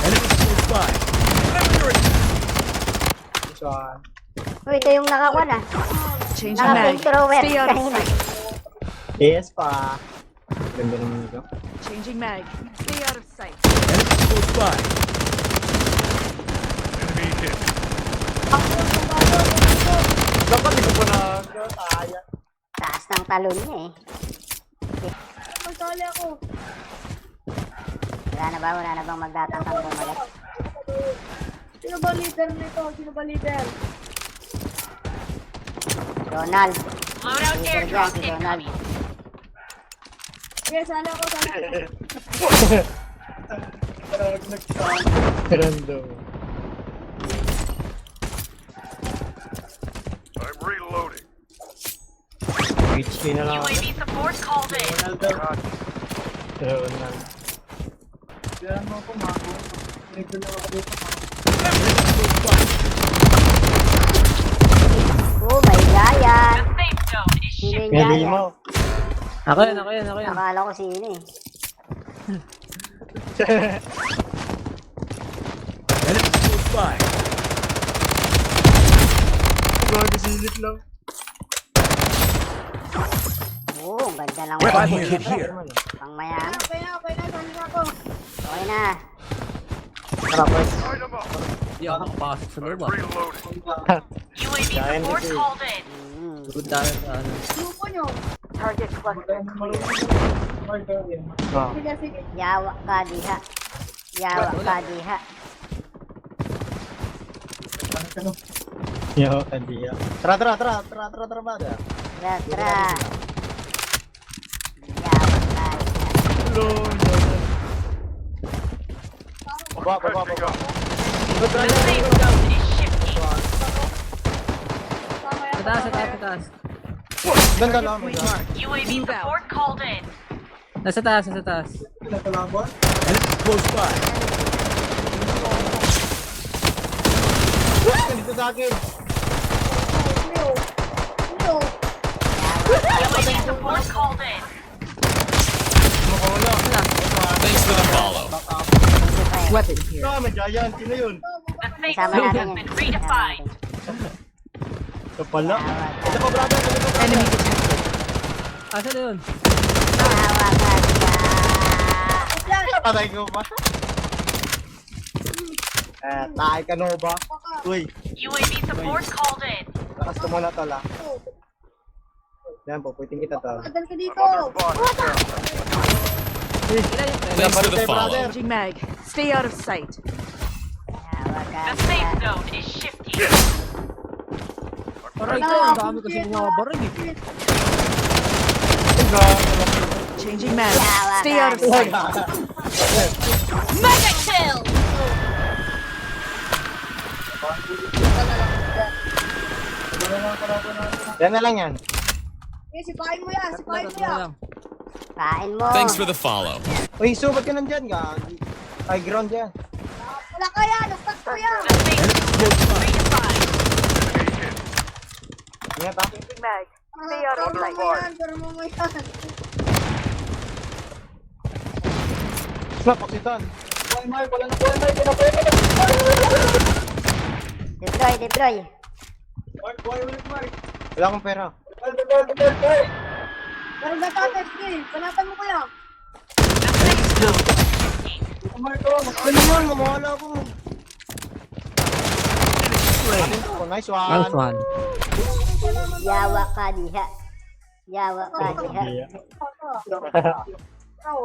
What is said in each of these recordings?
Enemy close by. Uy, ito yung nakakuha na. Changing mag. Naka-thrower Stay out of kanina. sight. Yes pa. Ganda naman ito. Changing mag. Stay out of sight. Enemy close by. Enemy hit. Dapat di ko pa na kaya. Taas ng talon niya eh. Magkali ako. Wala na ba? Wala na bang magtatangkang bumagat? Sino ba leader nito? Sino ba leader? Donald. Loadout Leader dyan, airdrop si Donald. incoming. Yes, sana ako, sana ako. Random. I'm reloading. HP na lang. UAV support called in. Ronald. Oh, may giant. The safe zone is Sino shifting. yung Pili giant? mo. Ako yan. Akala ko sino eh. Enemy close by. Magasilip lang. Oo, ang ganda lang. Weapon weapon kit nito. here. Pang mayaman. Okay na, sana na ako. Okay na. Tara, boys. Light 'em up. Hindi ako nakapasok sa loob. Reloading. UAV Giant support kasi. called in. Good tayo sa ano. Grupo nyo. Target cluster clear. Ah. Sige, sige. Yawa ka diha. Yawa ka diha. Yo, tadi ya. Tara, bada. Tra, tra. Yawa ka diha. Baba. The safe zone is shifting. Tama yan. Sa taas. Ganda lang. UAV support called in. Nasa taas. Enemy close by. Dito sa akin. Sino? Sino? UAV support called in. Thanks for the follow. Weapon here. Ah, may giant. Sino yun? The safe Kasama zone natin has yan. been redefined. Ito pala. Yawa ka. Ito pa, brother. Enemy detected. Asan na yun? Yawa ka diha. Patay ko pa. Tayo ka Nova. Uy, UAV support called in. lakas ko muna tala. Yan po, puwiting kita to. Tagal ka dito. Thanks for the follow. Changing mag. Stay out of sight. Yawa ka The safe diha. zone is shifting. Aray ko, ang dami kasi mga baril eh. Changing mag. Yawa Stay ka out of diha. sight. Mega kill! Yan na lang yan. Eh, sipahin mo yan, sipahin mo yan. Kain mo. Thanks for the follow. Uy, subat ka nandyan ka. High ground yan. Wala ka yan, nastat ko yan. The safe zone is redefined. Ingat ha. mag. Stay out of sight. Pero mo yan. Snap, paksitan. Deploy. Wala akong pera. Pero natatas ko eh. Panatan mo ko yan. The safe zone is shifting. Ano yun? Mamawala ako. Oh, nice one. Nice one. Yawa ka diha. Yawa ka diha. Iya. Ikaw,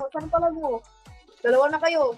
saan pala mo? Dalawa na kayo.